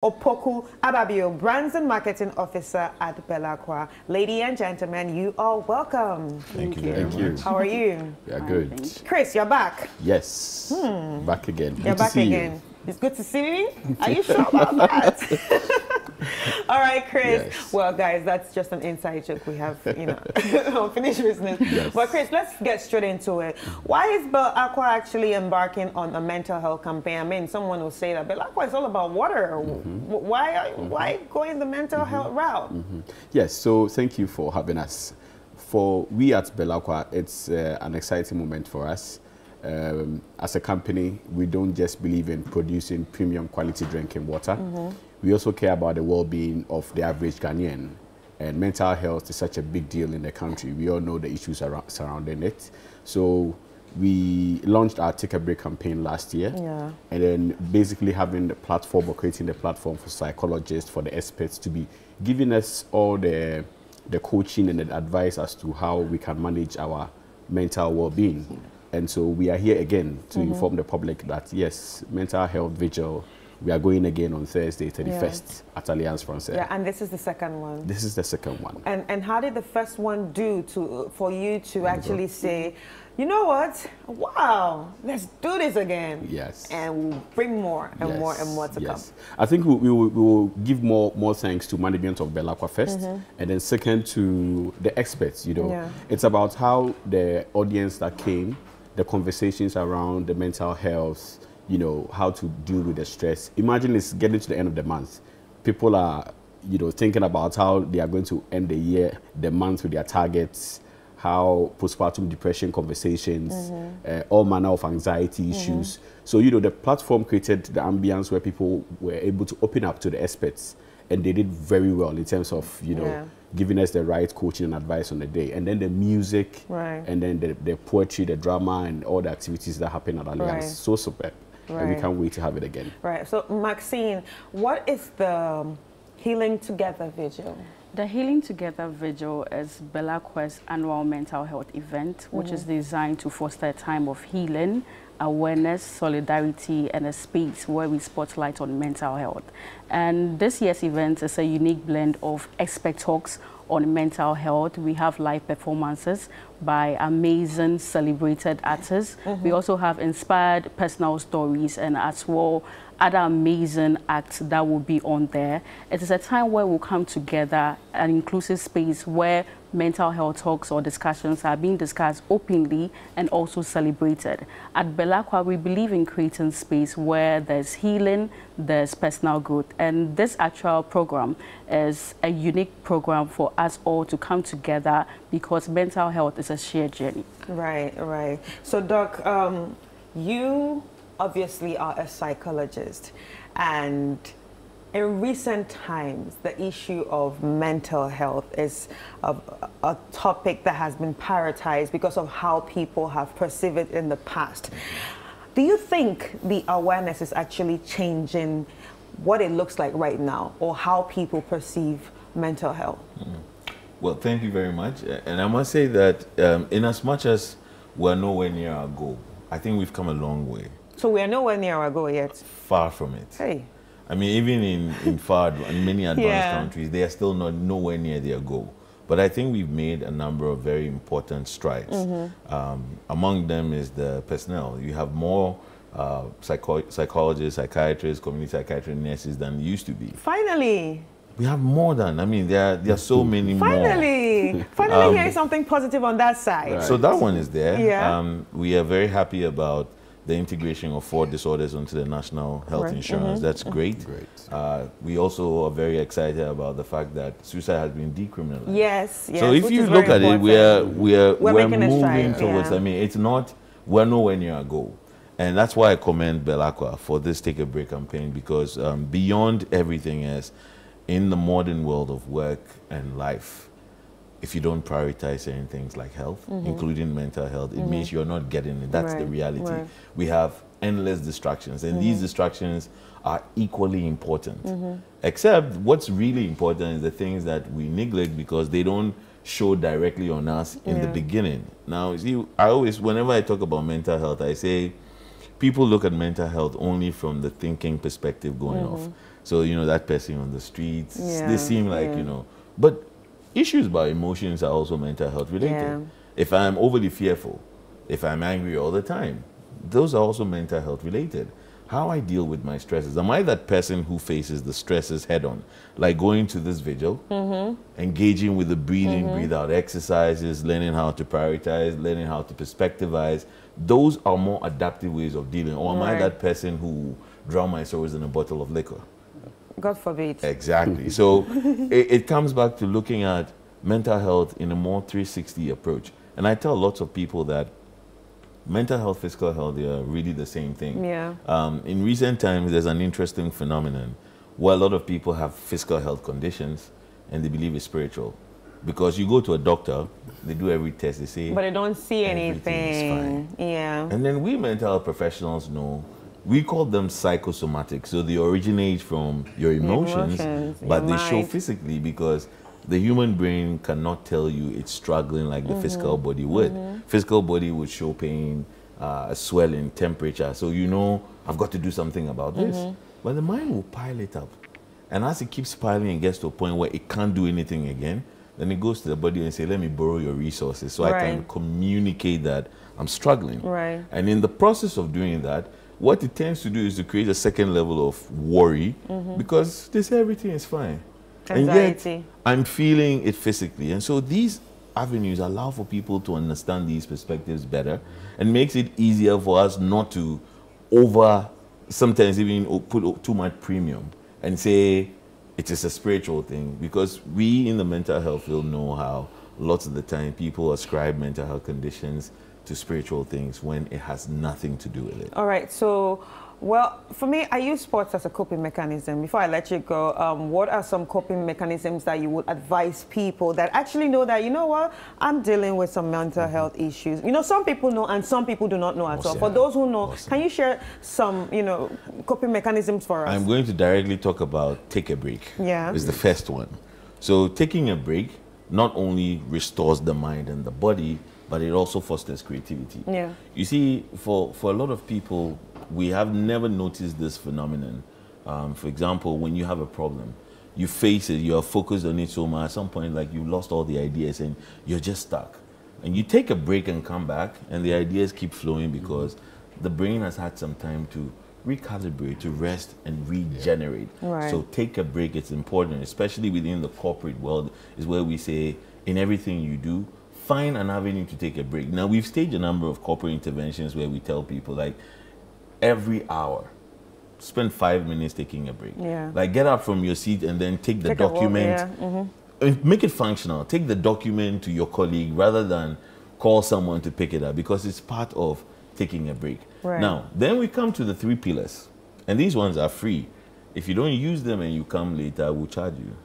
Opoku Ababio, Brands and Marketing Officer at Belacqua. Ladies and gentlemen, you are welcome. Thank you very much. How are you? We are good. Chris, you're back. Yes. Back again. You're back again. It's good to see me. Are you sure about that? All right, Chris. Yes. Well, guys, that's just an inside joke we have, unfinished business. Yes. But Chris, let's get straight into it. Why is Belacqua actually embarking on a mental health campaign? I mean, someone will say that Belacqua is all about water. Why going the mental health route? Yes, so thank you for having us. For we at Belacqua, it's an exciting moment for us. As a company, we don't just believe in producing premium quality drinking water. We also care about the well-being of the average Ghanaian. And mental health is such a big deal in the country. We all know the issues surrounding it. So we launched our Take a Break campaign last year. Yeah. And then basically having the platform or creating the platform for psychologists, for the experts to be giving us all the coaching and the advice as to how we can manage our mental well-being. And so we are here again to inform the public that, yes, mental health vigil, we are going again on Thursday, 31st at Alliance Française. Yeah, and this is the second one. This is the second one. And how did the first one do for you to actually say, you know what? Wow, let's do this again. Yes. And we'll bring more and more and more to come. I think we will give more thanks to management of Belacqua first, and then second to the experts. It's about how the audience that came, the conversations around the mental health, how to deal with the stress. Imagine it's getting to the end of the month. People are, thinking about how they are going to end the month with their targets, how postpartum depression conversations, all manner of anxiety issues. So, the platform created the ambience where people were able to open up to the experts, and they did very well in terms of, giving us the right coaching and advice on the day. And then the music, and then the poetry, the drama, and all the activities that happen at Alliance. So superb. And we can't wait to have it again. Right. So, Maxine, what is the Healing Together Vigil? The Healing Together Vigil is Belacqua's annual mental health event, which is designed to foster a time of healing, awareness, solidarity, and a space where we spotlight on mental health. And this year's event is a unique blend of expert talks on mental health. We have live performances by amazing celebrated artists. We also have inspired personal stories and as well other amazing acts that will be on there. It is a time where we'll come together, an inclusive space where mental health talks or discussions are being discussed openly and also celebrated. At Belacqua, we believe in creating space where there's healing, there's personal growth. And this actual program is a unique program for us all to come together because mental health is a shared journey. Right. So, Doc, you obviously are a psychologist, and in recent times, the issue of mental health is a topic that has been prioritized because of how people have perceived it in the past. Do you think the awareness is actually changing what it looks like right now, or how people perceive mental health? Well, thank you very much. And I must say that in as much as we're nowhere near our goal, I think we've come a long way. So we are nowhere near our goal yet? Far from it. Hey. I mean, even in many advanced countries, they are still nowhere near their goal. But I think we've made a number of very important strides. Among them is the personnel. You have more psychologists, psychiatrists, community psychiatrists, nurses than used to be. Finally. We have more than, I mean, there are so many more. Finally hearing something positive on that side. Right. So that one is there. We are very happy about the integration of 4 disorders onto the national health insurance. That's great. We also are very excited about the fact that suicide has been decriminalized. Yes. So if you look at it, we're moving towards. I mean, it's not. We're nowhere near our goal, and that's why I commend Belacqua for this Take a Break campaign, because beyond everything else, in the modern world of work and life, if you don't prioritize certain things like health, including mental health, it means you're not getting it. That's the reality. We have endless distractions, and these distractions are equally important. Except what's really important is the things that we neglect because they don't show directly on us in the beginning. Now, see, whenever I talk about mental health, I say people look at mental health only from the thinking perspective going off. So, you know, that person on the streets, they seem like, you know, but issues about emotions are also mental health related. Yeah. If I'm overly fearful, if I'm angry all the time, those are also mental health related. How I deal with my stresses. Am I that person who faces the stresses head on? Like going to this vigil, engaging with the breathing, breathe out exercises, learning how to prioritize, learning how to perspectivize. Those are more adaptive ways of dealing. Or am I that person who drown my sorrows in a bottle of liquor? God forbid. Exactly. So it comes back to looking at mental health in a more 360 approach. And I tell lots of people that mental health, physical health, they are really the same thing. Yeah. In recent times, there's an interesting phenomenon where a lot of people have physical health conditions and they believe it's spiritual. Because you go to a doctor, they do every test, they say, but they don't see everything is anything. fine. Yeah. And then we mental health professionals know, we call them psychosomatic. So they originate from your emotions, but they show physically, because the human brain cannot tell you it's struggling like the physical body would. Physical body would show pain, swelling, temperature. So you know, I've got to do something about this. But the mind will pile it up. And as it keeps piling and gets to a point where it can't do anything again, then it goes to the body and say, let me borrow your resources so I can communicate that I'm struggling. Right. And in the process of doing that, what it tends to do is to create a second level of worry, because they say everything is fine. Anxiety. And yet, I'm feeling it physically. And so these avenues allow for people to understand these perspectives better, and makes it easier for us not to sometimes even put too much premium and say it is a spiritual thing, because we in the mental health field know how lots of the time people ascribe mental health conditions to spiritual things when it has nothing to do with it. All right, so, well, for me, I use sports as a coping mechanism. Before I let you go, what are some coping mechanisms that you would advise people that actually know that, you know what, I'm dealing with some mental health issues? You know, some people know and some people do not know at all. For those who know, can you share some, you know, coping mechanisms for us? I'm going to directly talk about take a break. Yeah. Is the first one. So taking a break not only restores the mind and the body, but it also fosters creativity. Yeah. You see, for a lot of people, we have never noticed this phenomenon. For example, when you have a problem, you face it, you're focused on it so much, at some point, like, you've lost all the ideas and you're just stuck. And you take a break and come back, and the ideas keep flowing because the brain has had some time to recalibrate, to rest and regenerate. Right. So take a break, it's important, especially within the corporate world, is where we say, in everything you do, find an avenue to take a break. Now, we've staged a number of corporate interventions where we tell people, like, every hour, spend 5 minutes taking a break. Yeah. Like, get up from your seat and then take the document. Make it functional. Take the document to your colleague rather than call someone to pick it up, because it's part of taking a break. Right. Now, then we come to the 3 pillars. And these ones are free. If you don't use them and you come later, we'll charge you.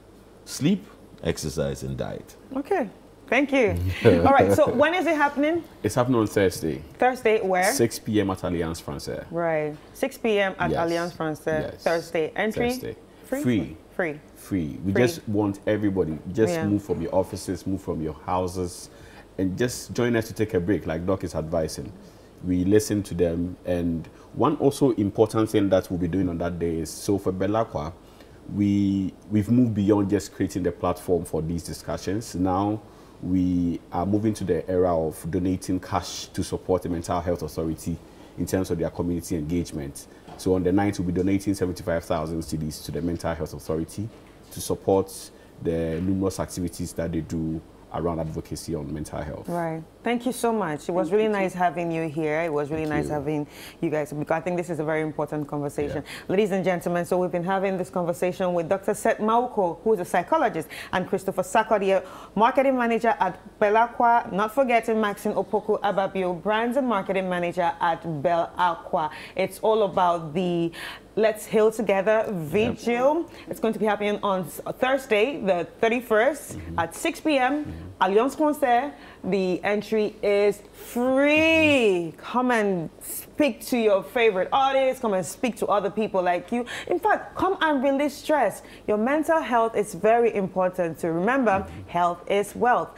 Sleep, exercise, and diet. Okay. Thank you. All right, so when is it happening? It's happening on Thursday. Thursday, where? 6 p.m. at Alliance Française. Right. 6 p.m. at Alliance Française. Thursday. Entry? Thursday. Free? Free. Free. We just want everybody, just move from your offices, move from your houses, and just join us to take a break, like Doc is advising. We listen to them. And one also important thing that we'll be doing on that day is, so for Belacqua, we've moved beyond just creating the platform for these discussions. Now, we are moving to the era of donating cash to support the Mental Health Authority in terms of their community engagement. So on the 9th, we'll be donating 75,000 cedis to the Mental Health Authority to support the numerous activities that they do around advocacy on mental health. Right. Thank you so much. It was really nice having you here. It was really nice having you guys, because I think this is a very important conversation. Ladies and gentlemen, so we've been having this conversation with Dr. Seth Mawuko, who is a psychologist, and Christopher Sarkodie, marketing manager at Belacqua, not forgetting Maxine Opoku Ababio, brands and marketing manager at Belacqua. It's all about the Let's Heal Together vigil. It's going to be happening on Thursday, the 31st at 6 p.m. Alliance Française. The entry is free. Come and speak to your favorite artists. Come and speak to other people like you. In fact, come and release stress. Your mental health is very important to remember. Health is wealth.